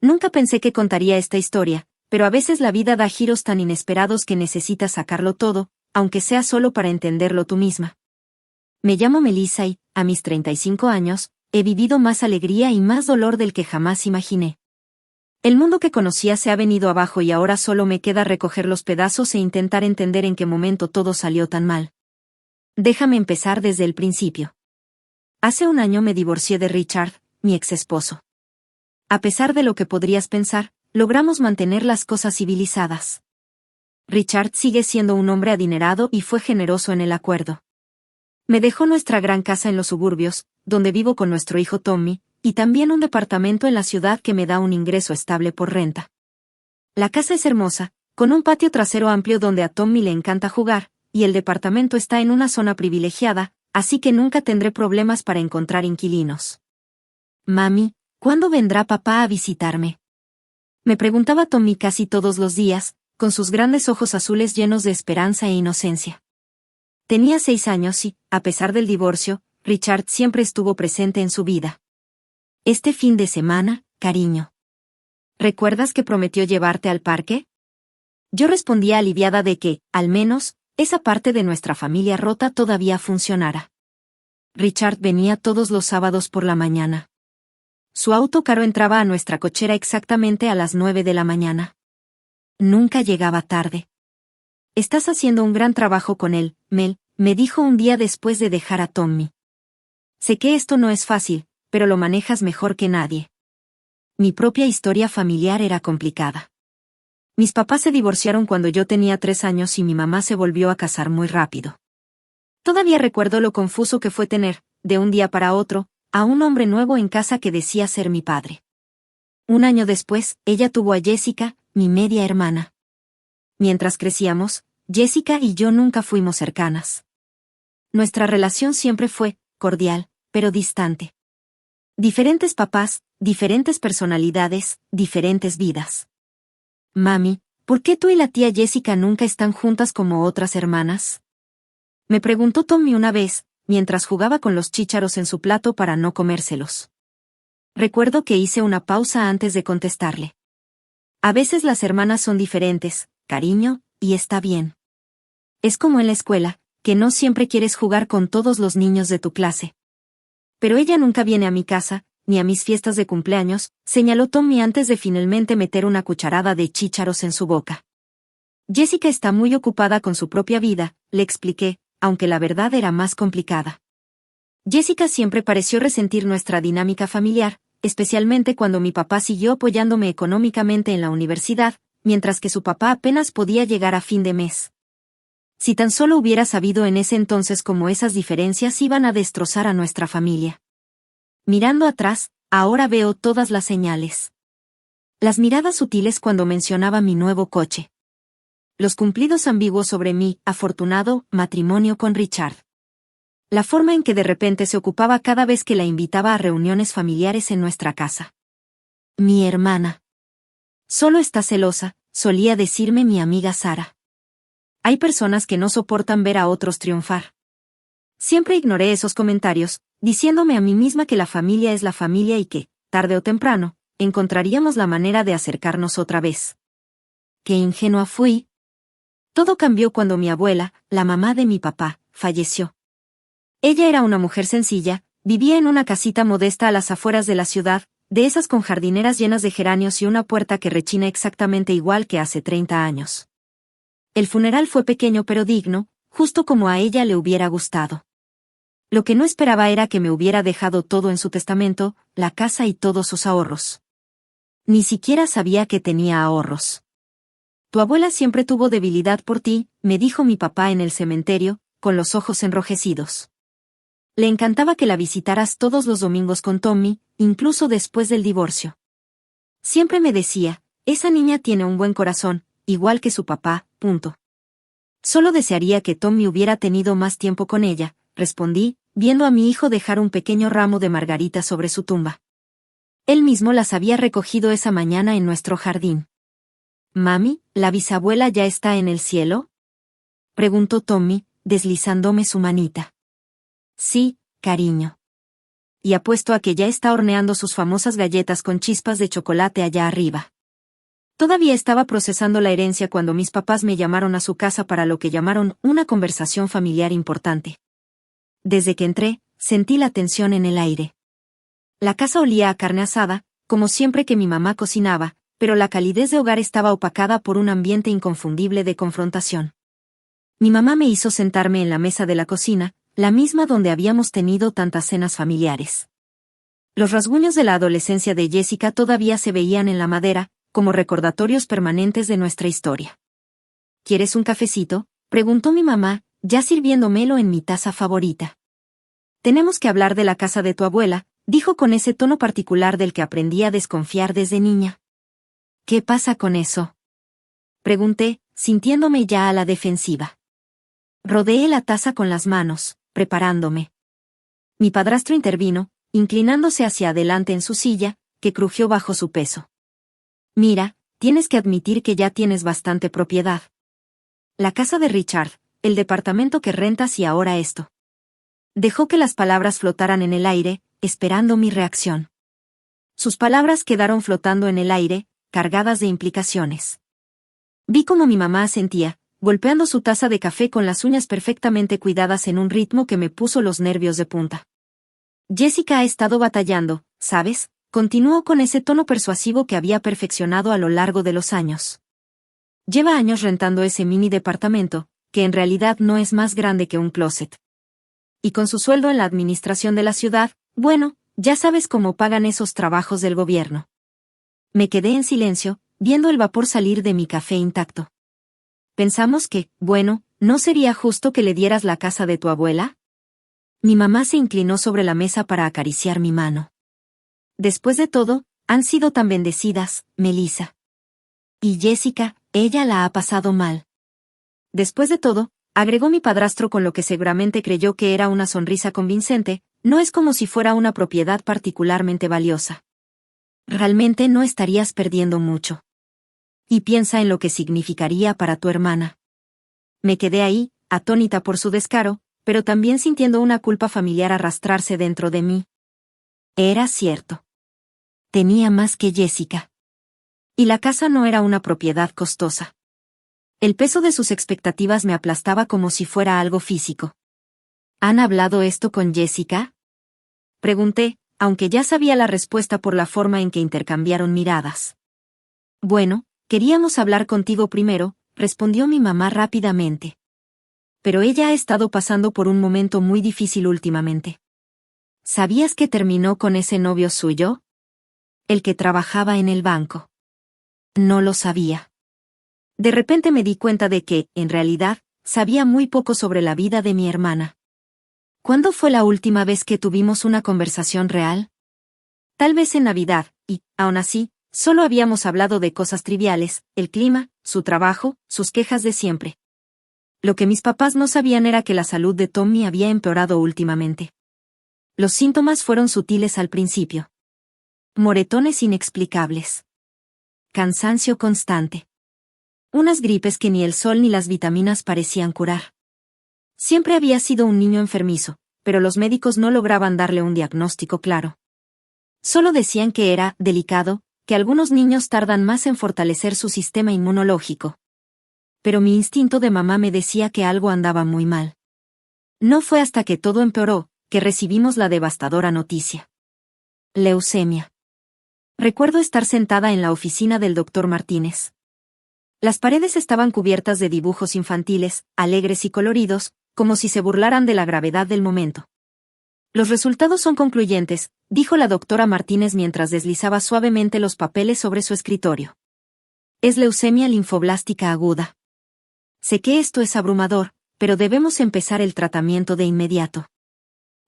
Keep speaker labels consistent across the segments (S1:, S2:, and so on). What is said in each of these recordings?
S1: Nunca pensé que contaría esta historia, pero a veces la vida da giros tan inesperados que necesitas sacarlo todo, aunque sea solo para entenderlo tú misma. Me llamo Melissa y, a mis 35 años, he vivido más alegría y más dolor del que jamás imaginé. El mundo que conocía se ha venido abajo y ahora solo me queda recoger los pedazos e intentar entender en qué momento todo salió tan mal. Déjame empezar desde el principio. Hace un año me divorcié de Richard, mi ex esposo. A pesar de lo que podrías pensar, logramos mantener las cosas civilizadas. Richard sigue siendo un hombre adinerado y fue generoso en el acuerdo. Me dejó nuestra gran casa en los suburbios, donde vivo con nuestro hijo Tommy, y también un departamento en la ciudad que me da un ingreso estable por renta. La casa es hermosa, con un patio trasero amplio donde a Tommy le encanta jugar, y el departamento está en una zona privilegiada, así que nunca tendré problemas para encontrar inquilinos. Mami, ¿cuándo vendrá papá a visitarme? Me preguntaba Tommy casi todos los días, con sus grandes ojos azules llenos de esperanza e inocencia. Tenía 6 años y, a pesar del divorcio, Richard siempre estuvo presente en su vida. Este fin de semana, cariño. ¿Recuerdas que prometió llevarte al parque? Yo respondía aliviada de que, al menos, esa parte de nuestra familia rota todavía funcionara. Richard venía todos los sábados por la mañana. Su auto caro entraba a nuestra cochera exactamente a las 9 de la mañana. Nunca llegaba tarde. Estás haciendo un gran trabajo con él, Mel, me dijo un día después de dejar a Tommy. Sé que esto no es fácil, pero lo manejas mejor que nadie. Mi propia historia familiar era complicada. Mis papás se divorciaron cuando yo tenía 3 años y mi mamá se volvió a casar muy rápido. Todavía recuerdo lo confuso que fue tener, de un día para otro, a un hombre nuevo en casa que decía ser mi padre. Un año después, ella tuvo a Jessica, mi media hermana. Mientras crecíamos, Jessica y yo nunca fuimos cercanas. Nuestra relación siempre fue cordial, pero distante. Diferentes papás, diferentes personalidades, diferentes vidas. Mami, ¿por qué tú y la tía Jessica nunca están juntas como otras hermanas? Me preguntó Tommy una vez, mientras jugaba con los chícharos en su plato para no comérselos. Recuerdo que hice una pausa antes de contestarle. A veces las hermanas son diferentes, cariño, y está bien. Es como en la escuela, que no siempre quieres jugar con todos los niños de tu clase. Pero ella nunca viene a mi casa, ni a mis fiestas de cumpleaños, señaló Tommy antes de finalmente meter una cucharada de chícharos en su boca. Jessica está muy ocupada con su propia vida, le expliqué, aunque la verdad era más complicada. Jessica siempre pareció resentir nuestra dinámica familiar, especialmente cuando mi papá siguió apoyándome económicamente en la universidad, mientras que su papá apenas podía llegar a fin de mes. Si tan solo hubiera sabido en ese entonces cómo esas diferencias iban a destrozar a nuestra familia. Mirando atrás, ahora veo todas las señales. Las miradas sutiles cuando mencionaba mi nuevo coche. Los cumplidos ambiguos sobre mi afortunado matrimonio con Richard. La forma en que de repente se ocupaba cada vez que la invitaba a reuniones familiares en nuestra casa. Mi hermana. Solo está celosa, solía decirme mi amiga Sara. Hay personas que no soportan ver a otros triunfar. Siempre ignoré esos comentarios, diciéndome a mí misma que la familia es la familia y que, tarde o temprano, encontraríamos la manera de acercarnos otra vez. Qué ingenua fui. Todo cambió cuando mi abuela, la mamá de mi papá, falleció. Ella era una mujer sencilla, vivía en una casita modesta a las afueras de la ciudad, de esas con jardineras llenas de geranios y una puerta que rechina exactamente igual que hace 30 años. El funeral fue pequeño pero digno, justo como a ella le hubiera gustado. Lo que no esperaba era que me hubiera dejado todo en su testamento, la casa y todos sus ahorros. Ni siquiera sabía que tenía ahorros. Tu abuela siempre tuvo debilidad por ti, me dijo mi papá en el cementerio, con los ojos enrojecidos. Le encantaba que la visitaras todos los domingos con Tommy, incluso después del divorcio. Siempre me decía, esa niña tiene un buen corazón, igual que su papá, punto. Solo desearía que Tommy hubiera tenido más tiempo con ella, respondí, viendo a mi hijo dejar un pequeño ramo de margaritas sobre su tumba. Él mismo las había recogido esa mañana en nuestro jardín. Mami, ¿la bisabuela ya está en el cielo? Preguntó Tommy, deslizándome su manita. Sí, cariño. y apuesto a que ya está horneando sus famosas galletas con chispas de chocolate allá arriba. Todavía estaba procesando la herencia cuando mis papás me llamaron a su casa para lo que llamaron una conversación familiar importante. Desde que entré, sentí la tensión en el aire. La casa olía a carne asada, como siempre que mi mamá cocinaba, pero la calidez de hogar estaba opacada por un ambiente inconfundible de confrontación. Mi mamá me hizo sentarme en la mesa de la cocina, la misma donde habíamos tenido tantas cenas familiares. Los rasguños de la adolescencia de Jessica todavía se veían en la madera, como recordatorios permanentes de nuestra historia. ¿Quieres un cafecito?, preguntó mi mamá, ya sirviéndomelo en mi taza favorita. Tenemos que hablar de la casa de tu abuela, dijo con ese tono particular del que aprendí a desconfiar desde niña. ¿Qué pasa con eso?, pregunté, sintiéndome ya a la defensiva. Rodeé la taza con las manos, preparándome. Mi padrastro intervino, inclinándose hacia adelante en su silla, que crujió bajo su peso. Mira, tienes que admitir que ya tienes bastante propiedad. La casa de Richard, el departamento que rentas y ahora esto. Dejó que las palabras flotaran en el aire, esperando mi reacción. Sus palabras quedaron flotando en el aire, cargadas de implicaciones. Vi cómo mi mamá asentía, golpeando su taza de café con las uñas perfectamente cuidadas en un ritmo que me puso los nervios de punta. Jessica ha estado batallando, ¿sabes?, continuó con ese tono persuasivo que había perfeccionado a lo largo de los años. Lleva años rentando ese mini departamento, que en realidad no es más grande que un closet. Y con su sueldo en la administración de la ciudad, bueno, ya sabes cómo pagan esos trabajos del gobierno. Me quedé en silencio, viendo el vapor salir de mi café intacto. Pensamos que, bueno, ¿no sería justo que le dieras la casa de tu abuela? Mi mamá se inclinó sobre la mesa para acariciar mi mano. Después de todo, han sido tan bendecidas, Melissa. Y Jessica, ella la ha pasado mal. Después de todo, agregó mi padrastro con lo que seguramente creyó que era una sonrisa convincente, no es como si fuera una propiedad particularmente valiosa. Realmente no estarías perdiendo mucho. Y piensa en lo que significaría para tu hermana. Me quedé ahí, atónita por su descaro, pero también sintiendo una culpa familiar arrastrarse dentro de mí. Era cierto. Tenía más que Jessica. Y la casa no era una propiedad costosa. El peso de sus expectativas me aplastaba como si fuera algo físico. ¿Han hablado esto con Jessica?, pregunté, aunque ya sabía la respuesta por la forma en que intercambiaron miradas. Bueno, queríamos hablar contigo primero, respondió mi mamá rápidamente. Pero ella ha estado pasando por un momento muy difícil últimamente. ¿Sabías que terminó con ese novio suyo? El que trabajaba en el banco. No lo sabía. De repente me di cuenta de que, en realidad, sabía muy poco sobre la vida de mi hermana. ¿Cuándo fue la última vez que tuvimos una conversación real? Tal vez en Navidad, y, aún así, solo habíamos hablado de cosas triviales, el clima, su trabajo, sus quejas de siempre. Lo que mis papás no sabían era que la salud de Tommy había empeorado últimamente. Los síntomas fueron sutiles al principio. Moretones inexplicables. Cansancio constante. Unas gripes que ni el sol ni las vitaminas parecían curar. Siempre había sido un niño enfermizo, pero los médicos no lograban darle un diagnóstico claro. Solo decían que era delicado, que algunos niños tardan más en fortalecer su sistema inmunológico. Pero mi instinto de mamá me decía que algo andaba muy mal. No fue hasta que todo empeoró, que recibimos la devastadora noticia. Leucemia. Recuerdo estar sentada en la oficina del doctor Martínez. Las paredes estaban cubiertas de dibujos infantiles, alegres y coloridos, como si se burlaran de la gravedad del momento. Los resultados son concluyentes, dijo la doctora Martínez mientras deslizaba suavemente los papeles sobre su escritorio. Es leucemia linfoblástica aguda. Sé que esto es abrumador, pero debemos empezar el tratamiento de inmediato.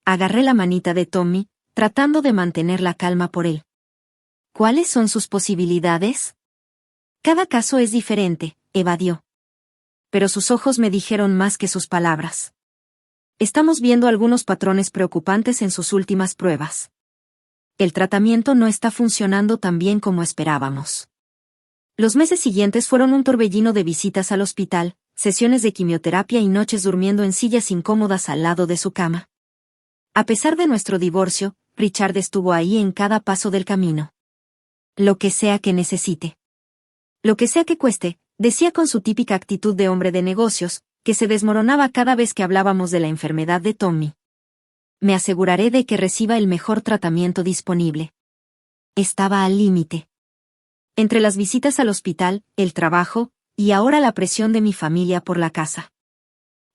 S1: Agarré la manita de Tommy, tratando de mantener la calma por él. ¿Cuáles son sus posibilidades? Cada caso es diferente, evadió. Pero sus ojos me dijeron más que sus palabras. Estamos viendo algunos patrones preocupantes en sus últimas pruebas. El tratamiento no está funcionando tan bien como esperábamos. Los meses siguientes fueron un torbellino de visitas al hospital, sesiones de quimioterapia y noches durmiendo en sillas incómodas al lado de su cama. A pesar de nuestro divorcio, Richard estuvo ahí en cada paso del camino. Lo que sea que necesite. Lo que sea que cueste, decía con su típica actitud de hombre de negocios, que se desmoronaba cada vez que hablábamos de la enfermedad de Tommy. Me aseguraré de que reciba el mejor tratamiento disponible. Estaba al límite. Entre las visitas al hospital, el trabajo, y ahora la presión de mi familia por la casa.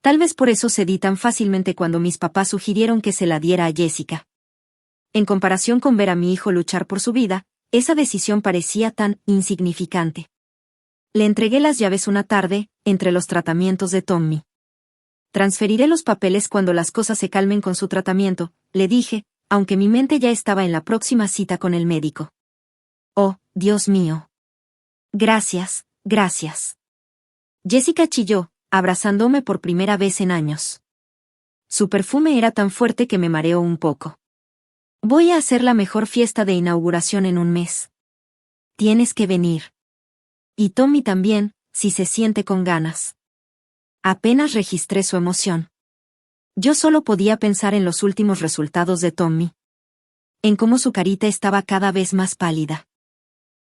S1: Tal vez por eso cedí tan fácilmente cuando mis papás sugirieron que se la diera a Jessica. En comparación con ver a mi hijo luchar por su vida, esa decisión parecía tan insignificante. Le entregué las llaves una tarde, entre los tratamientos de Tommy. Transferiré los papeles cuando las cosas se calmen con su tratamiento, le dije, aunque mi mente ya estaba en la próxima cita con el médico. Oh, Dios mío. Gracias, gracias. Jessica chilló, abrazándome por primera vez en años. Su perfume era tan fuerte que me mareó un poco. Voy a hacer la mejor fiesta de inauguración en un mes. Tienes que venir. Y Tommy también, si se siente con ganas. Apenas registré su emoción. Yo solo podía pensar en los últimos resultados de Tommy. En cómo su carita estaba cada vez más pálida.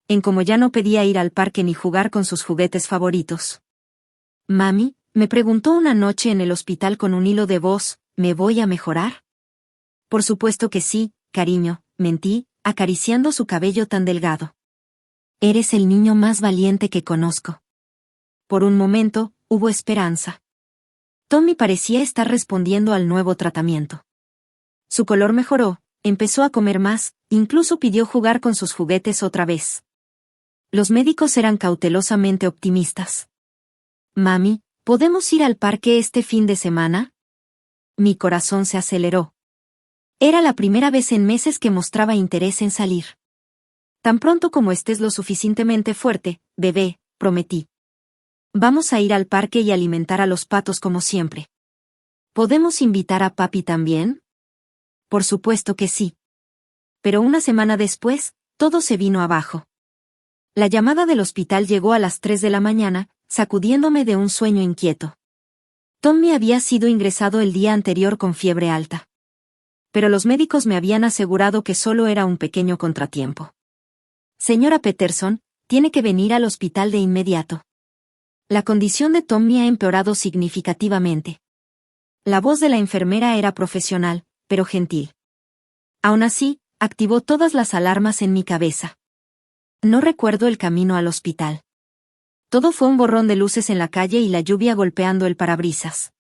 S1: En cómo ya no pedía ir al parque ni jugar con sus juguetes favoritos. Mami, me preguntó una noche en el hospital con un hilo de voz, ¿me voy a mejorar? Por supuesto que sí, cariño, mentí, acariciando su cabello tan delgado. Eres el niño más valiente que conozco. Por un momento, hubo esperanza. Tommy parecía estar respondiendo al nuevo tratamiento. Su color mejoró, empezó a comer más, incluso pidió jugar con sus juguetes otra vez. Los médicos eran cautelosamente optimistas. Mami, ¿podemos ir al parque este fin de semana? Mi corazón se aceleró. Era la primera vez en meses que mostraba interés en salir. Tan pronto como estés lo suficientemente fuerte, bebé, prometí. Vamos a ir al parque y alimentar a los patos como siempre. ¿Podemos invitar a papi también? Por supuesto que sí. Pero una semana después, todo se vino abajo. La llamada del hospital llegó a las 3 de la mañana, sacudiéndome de un sueño inquieto. Tommy había sido ingresado el día anterior con fiebre alta. Pero los médicos me habían asegurado que solo era un pequeño contratiempo. Señora Peterson, tiene que venir al hospital de inmediato. La condición de Tommy ha empeorado significativamente. La voz de la enfermera era profesional, pero gentil. Aún así, activó todas las alarmas en mi cabeza. No recuerdo el camino al hospital. Todo fue un borrón de luces en la calle y la lluvia golpeando el parabrisas.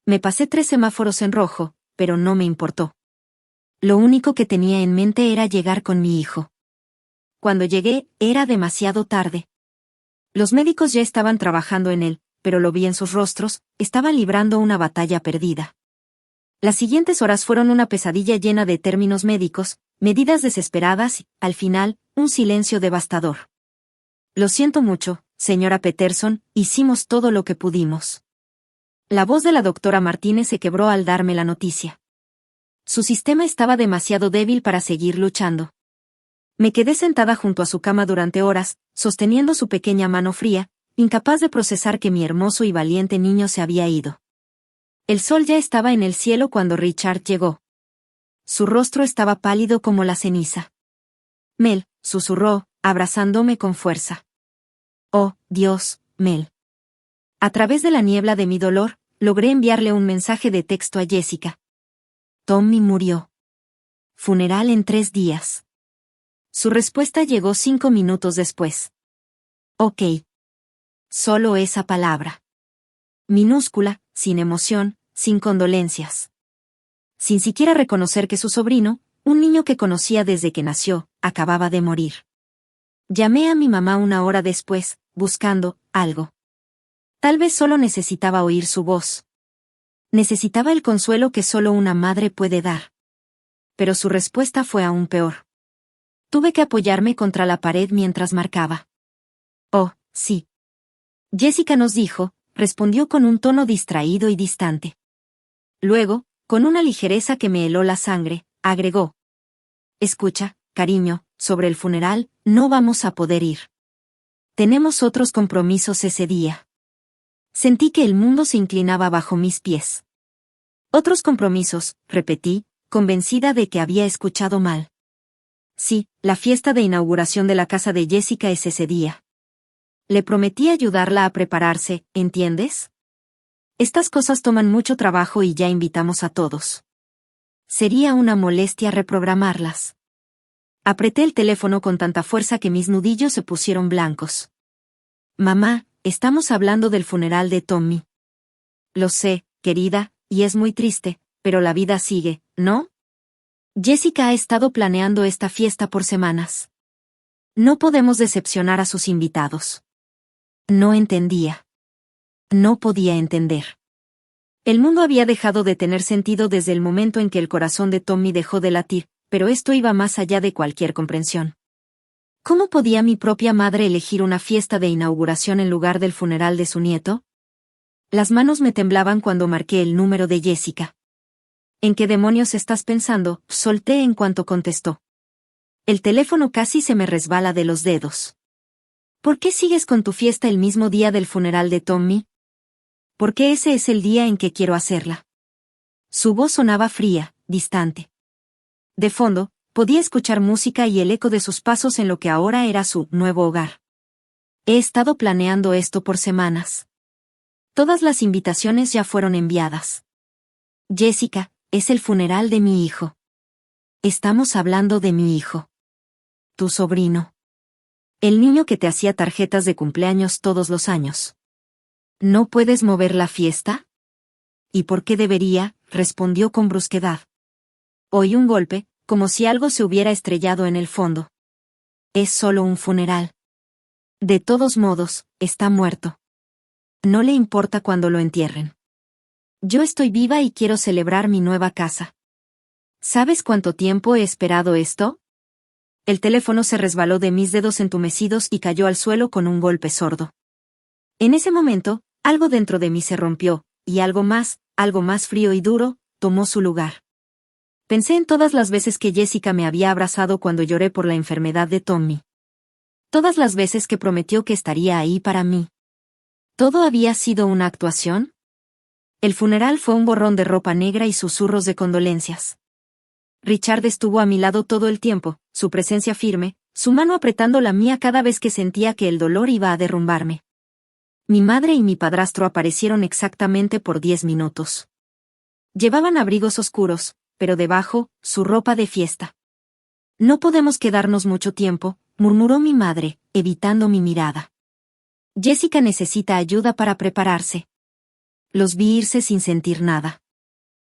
S1: Me pasé 3 semáforos en rojo, pero no me importó. Lo único que tenía en mente era llegar con mi hijo. Cuando llegué, era demasiado tarde. Los médicos ya estaban trabajando en él, pero lo vi en sus rostros, estaban librando una batalla perdida. Las siguientes horas fueron una pesadilla llena de términos médicos, medidas desesperadas y, al final, un silencio devastador. Lo siento mucho, señora Peterson, hicimos todo lo que pudimos. La voz de la doctora Martínez se quebró al darme la noticia. Su sistema estaba demasiado débil para seguir luchando. Me quedé sentada junto a su cama durante horas, sosteniendo su pequeña mano fría, incapaz de procesar que mi hermoso y valiente niño se había ido. El sol ya estaba en el cielo cuando Richard llegó. Su rostro estaba pálido como la ceniza. Mel, susurró, abrazándome con fuerza. Oh, Dios, Mel. A través de la niebla de mi dolor, logré enviarle un mensaje de texto a Jessica. Tommy murió. Funeral en 3 días. Su respuesta llegó 5 minutos después. Ok. Solo esa palabra. Minúscula, sin emoción, sin condolencias. Sin siquiera reconocer que su sobrino, un niño que conocía desde que nació, acababa de morir. Llamé a mi mamá 1 hora después, buscando algo. Tal vez solo necesitaba oír su voz. Necesitaba el consuelo que solo una madre puede dar. Pero su respuesta fue aún peor. Tuve que apoyarme contra la pared mientras marcaba. Oh, sí. Jessica nos dijo, respondió con un tono distraído y distante. Luego, con una ligereza que me heló la sangre, agregó. Escucha, cariño, sobre el funeral, no vamos a poder ir. Tenemos otros compromisos ese día. Sentí que el mundo se inclinaba bajo mis pies. Otros compromisos, repetí, convencida de que había escuchado mal. Sí, la fiesta de inauguración de la casa de Jessica es ese día. Le prometí ayudarla a prepararse, ¿entiendes? Estas cosas toman mucho trabajo y ya invitamos a todos. Sería una molestia reprogramarlas. Apreté el teléfono con tanta fuerza que mis nudillos se pusieron blancos. Mamá, estamos hablando del funeral de Tommy. Lo sé, querida, y es muy triste, pero la vida sigue, ¿no? Jessica ha estado planeando esta fiesta por semanas. No podemos decepcionar a sus invitados. No entendía. No podía entender. El mundo había dejado de tener sentido desde el momento en que el corazón de Tommy dejó de latir, pero esto iba más allá de cualquier comprensión. ¿Cómo podía mi propia madre elegir una fiesta de inauguración en lugar del funeral de su nieto? Las manos me temblaban cuando marqué el número de Jessica. ¿En qué demonios estás pensando?, solté en cuanto contestó. El teléfono casi se me resbala de los dedos. ¿Por qué sigues con tu fiesta el mismo día del funeral de Tommy? Porque ese es el día en que quiero hacerla. Su voz sonaba fría, distante. De fondo, podía escuchar música y el eco de sus pasos en lo que ahora era su nuevo hogar. He estado planeando esto por semanas. Todas las invitaciones ya fueron enviadas. Jessica, es el funeral de mi hijo. Estamos hablando de mi hijo. Tu sobrino. El niño que te hacía tarjetas de cumpleaños todos los años. ¿No puedes mover la fiesta? ¿Y por qué debería?, respondió con brusquedad. Oí un golpe, como si algo se hubiera estrellado en el fondo. Es solo un funeral. De todos modos, está muerto. No le importa cuando lo entierren. Yo estoy viva y quiero celebrar mi nueva casa. ¿Sabes cuánto tiempo he esperado esto? El teléfono se resbaló de mis dedos entumecidos y cayó al suelo con un golpe sordo. En ese momento, algo dentro de mí se rompió, y algo más frío y duro, tomó su lugar. Pensé en todas las veces que Jessica me había abrazado cuando lloré por la enfermedad de Tommy. Todas las veces que prometió que estaría ahí para mí. ¿Todo había sido una actuación? El funeral fue un borrón de ropa negra y susurros de condolencias. Richard estuvo a mi lado todo el tiempo, su presencia firme, su mano apretando la mía cada vez que sentía que el dolor iba a derrumbarme. Mi madre y mi padrastro aparecieron exactamente por 10 minutos. Llevaban abrigos oscuros, pero debajo, su ropa de fiesta. No podemos quedarnos mucho tiempo, murmuró mi madre, evitando mi mirada. Jessica necesita ayuda para prepararse. Los vi irse sin sentir nada.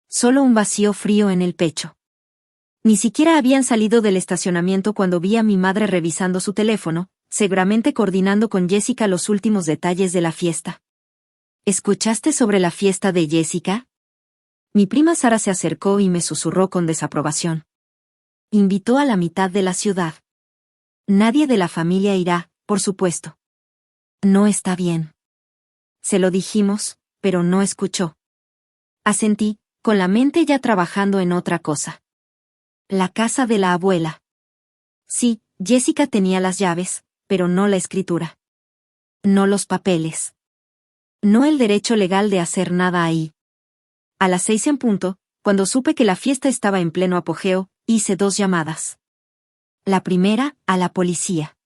S1: Solo un vacío frío en el pecho. Ni siquiera habían salido del estacionamiento cuando vi a mi madre revisando su teléfono, seguramente coordinando con Jessica los últimos detalles de la fiesta. ¿Escuchaste sobre la fiesta de Jessica? Mi prima Sara se acercó y me susurró con desaprobación. Invitó a la mitad de la ciudad. Nadie de la familia irá, por supuesto. No está bien. Se lo dijimos, pero no escuchó. Asentí, con la mente ya trabajando en otra cosa. La casa de la abuela. Sí, Jessica tenía las llaves, pero no la escritura. No los papeles. No el derecho legal de hacer nada ahí. A las 6 en punto, cuando supe que la fiesta estaba en pleno apogeo, hice 2 llamadas. La primera, a la policía.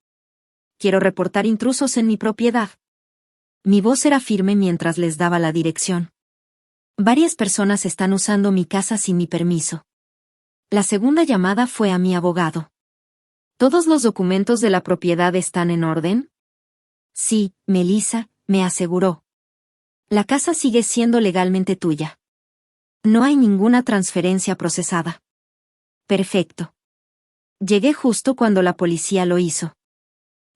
S1: Quiero reportar intrusos en mi propiedad. Mi voz era firme mientras les daba la dirección. Varias personas están usando mi casa sin mi permiso. La segunda llamada fue a mi abogado. ¿Todos los documentos de la propiedad están en orden? Sí, Melissa, me aseguró. La casa sigue siendo legalmente tuya. No hay ninguna transferencia procesada. Perfecto. Llegué justo cuando la policía lo hizo.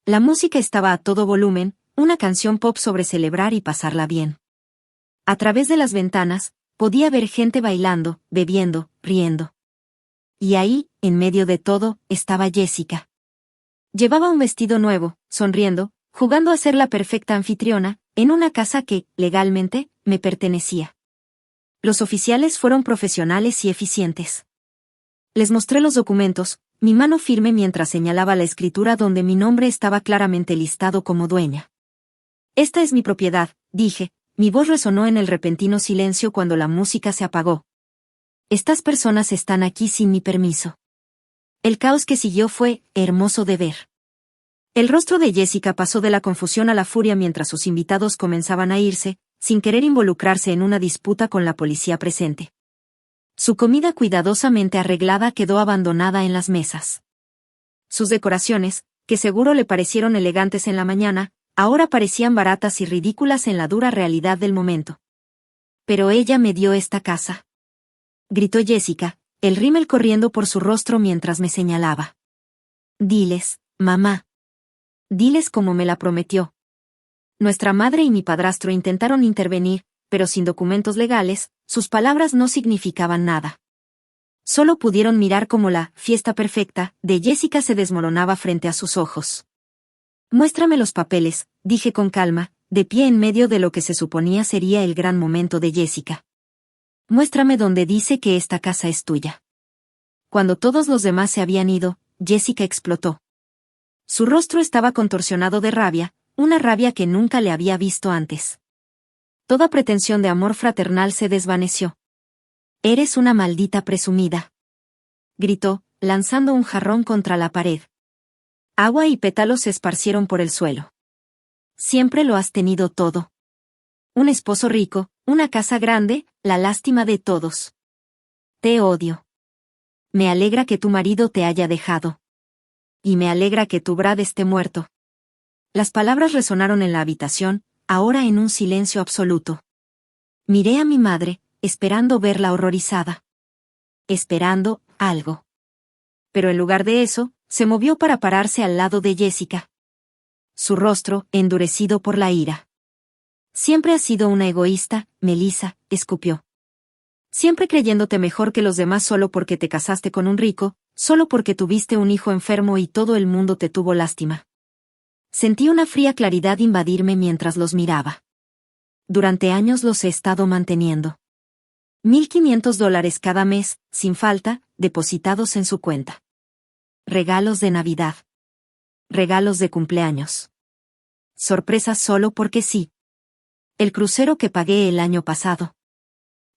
S1: La música estaba a todo volumen, una canción pop sobre celebrar y pasarla bien. A través de las ventanas, podía ver gente bailando, bebiendo, riendo. Y ahí, en medio de todo, estaba Jessica. Llevaba un vestido nuevo, sonriendo, jugando a ser la perfecta anfitriona, en una casa que, legalmente, me pertenecía. Los oficiales fueron profesionales y eficientes. Les mostré los documentos, mi mano firme mientras señalaba la escritura donde mi nombre estaba claramente listado como dueña. Esta es mi propiedad, dije, mi voz resonó en el repentino silencio cuando la música se apagó. Estas personas están aquí sin mi permiso. El caos que siguió fue hermoso de ver. El rostro de Jessica pasó de la confusión a la furia mientras sus invitados comenzaban a irse, sin querer involucrarse en una disputa con la policía presente. Su comida cuidadosamente arreglada quedó abandonada en las mesas. Sus decoraciones, que seguro le parecieron elegantes en la mañana, ahora parecían baratas y ridículas en la dura realidad del momento. Pero ella me dio esta casa, gritó Jessica, el rímel corriendo por su rostro mientras me señalaba. Diles, mamá. Diles como me la prometió. Nuestra madre y mi padrastro intentaron intervenir, pero sin documentos legales, sus palabras no significaban nada. Solo pudieron mirar cómo la fiesta perfecta de Jessica se desmoronaba frente a sus ojos. Muéstrame los papeles, dije con calma, de pie en medio de lo que se suponía sería el gran momento de Jessica. Muéstrame donde dice que esta casa es tuya. Cuando todos los demás se habían ido, Jessica explotó. Su rostro estaba contorsionado de rabia, una rabia que nunca le había visto antes. Toda pretensión de amor fraternal se desvaneció. Eres una maldita presumida, gritó, lanzando un jarrón contra la pared. Agua y pétalos se esparcieron por el suelo. Siempre lo has tenido todo. Un esposo rico, una casa grande, la lástima de todos. Te odio. Me alegra que tu marido te haya dejado. Y me alegra que tu Brad esté muerto. Las palabras resonaron en la habitación, ahora en un silencio absoluto. Miré a mi madre, esperando verla horrorizada. Esperando algo. Pero en lugar de eso, se movió para pararse al lado de Jessica. Su rostro, endurecido por la ira. Siempre has sido una egoísta, Melissa, escupió. Siempre creyéndote mejor que los demás solo porque te casaste con un rico, solo porque tuviste un hijo enfermo y todo el mundo te tuvo lástima. Sentí una fría claridad invadirme mientras los miraba. Durante años los he estado manteniendo. $1,500 cada mes, sin falta, depositados en su cuenta. Regalos de Navidad. Regalos de cumpleaños. Sorpresas solo porque sí. El crucero que pagué el año pasado.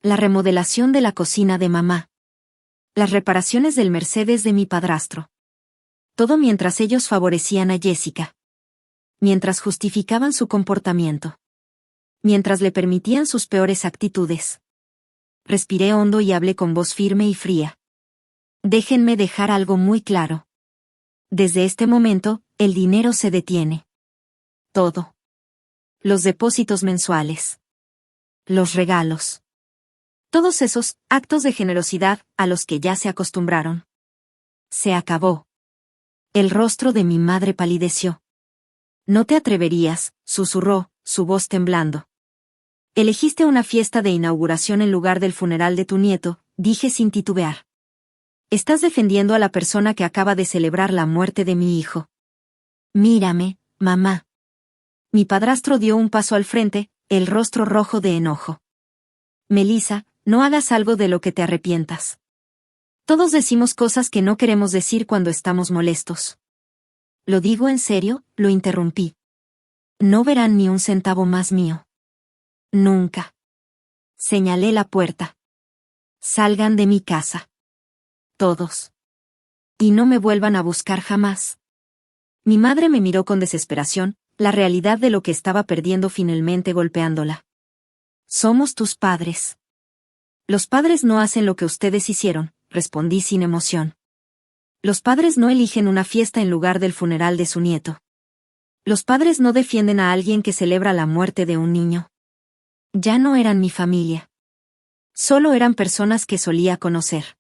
S1: La remodelación de la cocina de mamá. Las reparaciones del Mercedes de mi padrastro. Todo mientras ellos favorecían a Jessica. Mientras justificaban su comportamiento. Mientras le permitían sus peores actitudes. Respiré hondo y hablé con voz firme y fría. Déjenme dejar algo muy claro. Desde este momento, el dinero se detiene. Todo. Los depósitos mensuales. Los regalos. Todos esos actos de generosidad a los que ya se acostumbraron. Se acabó. El rostro de mi madre palideció. No te atreverías, susurró, su voz temblando. Elegiste una fiesta de inauguración en lugar del funeral de tu nieto, dije sin titubear. Estás defendiendo a la persona que acaba de celebrar la muerte de mi hijo. Mírame, mamá. Mi padrastro dio un paso al frente, el rostro rojo de enojo. Melissa, no hagas algo de lo que te arrepientas. Todos decimos cosas que no queremos decir cuando estamos molestos. Lo digo en serio, lo interrumpí. No verán ni un centavo más mío. Nunca. Señalé la puerta. Salgan de mi casa. Todos. Y no me vuelvan a buscar jamás. Mi madre me miró con desesperación, la realidad de lo que estaba perdiendo finalmente golpeándola. Somos tus padres. Los padres no hacen lo que ustedes hicieron, respondí sin emoción. Los padres no eligen una fiesta en lugar del funeral de su nieto. Los padres no defienden a alguien que celebra la muerte de un niño. Ya no eran mi familia. Solo eran personas que solía conocer.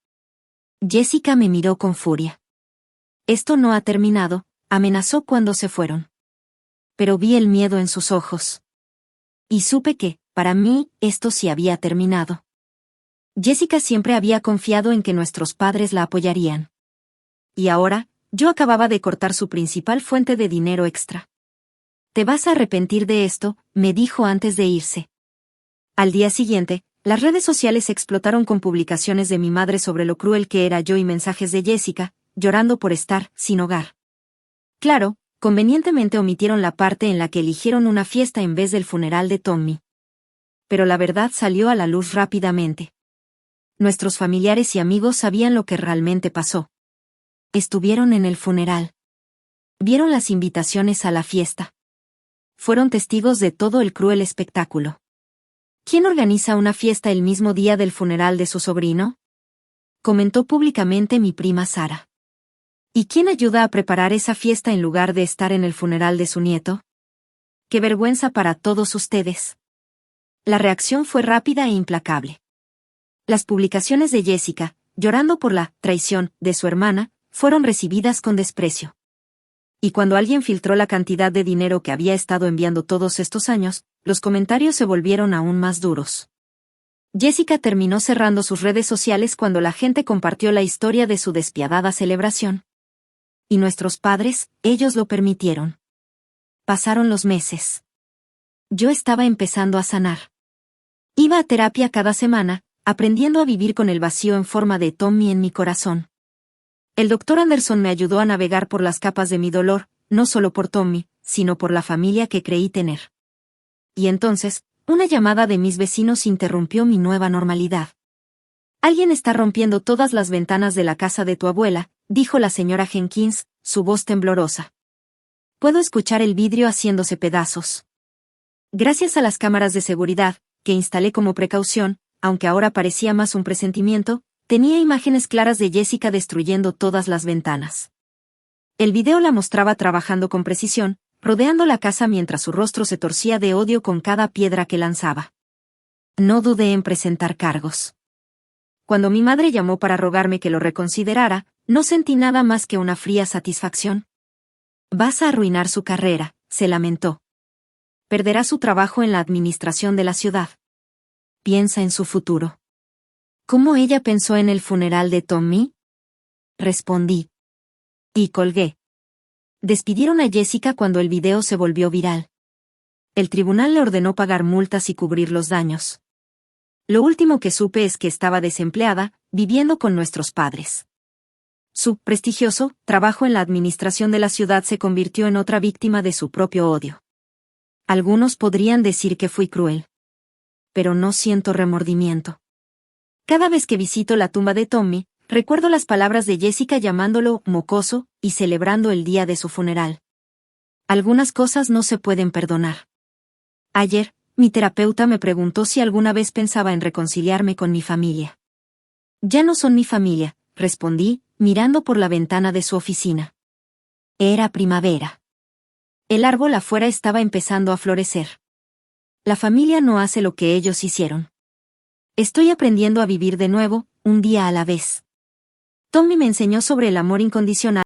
S1: Jessica me miró con furia. Esto no ha terminado, amenazó cuando se fueron. Pero vi el miedo en sus ojos. Y supe que, para mí, esto sí había terminado. Jessica siempre había confiado en que nuestros padres la apoyarían. Y ahora, yo acababa de cortar su principal fuente de dinero extra. Te vas a arrepentir de esto, me dijo antes de irse. Al día siguiente, las redes sociales explotaron con publicaciones de mi madre sobre lo cruel que era yo y mensajes de Jessica, llorando por estar sin hogar. Claro, convenientemente omitieron la parte en la que eligieron una fiesta en vez del funeral de Tommy. Pero la verdad salió a la luz rápidamente. Nuestros familiares y amigos sabían lo que realmente pasó. Estuvieron en el funeral. Vieron las invitaciones a la fiesta. Fueron testigos de todo el cruel espectáculo. ¿Quién organiza una fiesta el mismo día del funeral de su sobrino?, comentó públicamente mi prima Sara. ¿Y quién ayuda a preparar esa fiesta en lugar de estar en el funeral de su nieto? ¡Qué vergüenza para todos ustedes! La reacción fue rápida e implacable. Las publicaciones de Jessica, llorando por la traición de su hermana, fueron recibidas con desprecio. Y cuando alguien filtró la cantidad de dinero que había estado enviando todos estos años, los comentarios se volvieron aún más duros. Jessica terminó cerrando sus redes sociales cuando la gente compartió la historia de su despiadada celebración. Y nuestros padres, ellos lo permitieron. Pasaron los meses. Yo estaba empezando a sanar. Iba a terapia cada semana, aprendiendo a vivir con el vacío en forma de Tommy en mi corazón. El Dr. Anderson me ayudó a navegar por las capas de mi dolor, no solo por Tommy, sino por la familia que creí tener. Y entonces, una llamada de mis vecinos interrumpió mi nueva normalidad. Alguien está rompiendo todas las ventanas de la casa de tu abuela, dijo la señora Jenkins, su voz temblorosa. Puedo escuchar el vidrio haciéndose pedazos. Gracias a las cámaras de seguridad, que instalé como precaución, aunque ahora parecía más un presentimiento, tenía imágenes claras de Jessica destruyendo todas las ventanas. El video la mostraba trabajando con precisión, rodeando la casa mientras su rostro se torcía de odio con cada piedra que lanzaba. No dudé en presentar cargos. Cuando mi madre llamó para rogarme que lo reconsiderara, no sentí nada más que una fría satisfacción. Vas a arruinar su carrera, se lamentó. Perderá su trabajo en la administración de la ciudad. Piensa en su futuro. ¿Cómo ella pensó en el funeral de Tommy? Respondí. Y colgué. Despidieron a Jessica cuando el video se volvió viral. El tribunal le ordenó pagar multas y cubrir los daños. Lo último que supe es que estaba desempleada, viviendo con nuestros padres. Su prestigioso trabajo en la administración de la ciudad se convirtió en otra víctima de su propio odio. Algunos podrían decir que fui cruel. Pero no siento remordimiento. Cada vez que visito la tumba de Tommy, recuerdo las palabras de Jessica llamándolo mocoso y celebrando el día de su funeral. Algunas cosas no se pueden perdonar. Ayer, mi terapeuta me preguntó si alguna vez pensaba en reconciliarme con mi familia. Ya no son mi familia, respondí, mirando por la ventana de su oficina. Era primavera. El árbol afuera estaba empezando a florecer. La familia no hace lo que ellos hicieron. Estoy aprendiendo a vivir de nuevo, un día a la vez. Tommy me enseñó sobre el amor incondicional.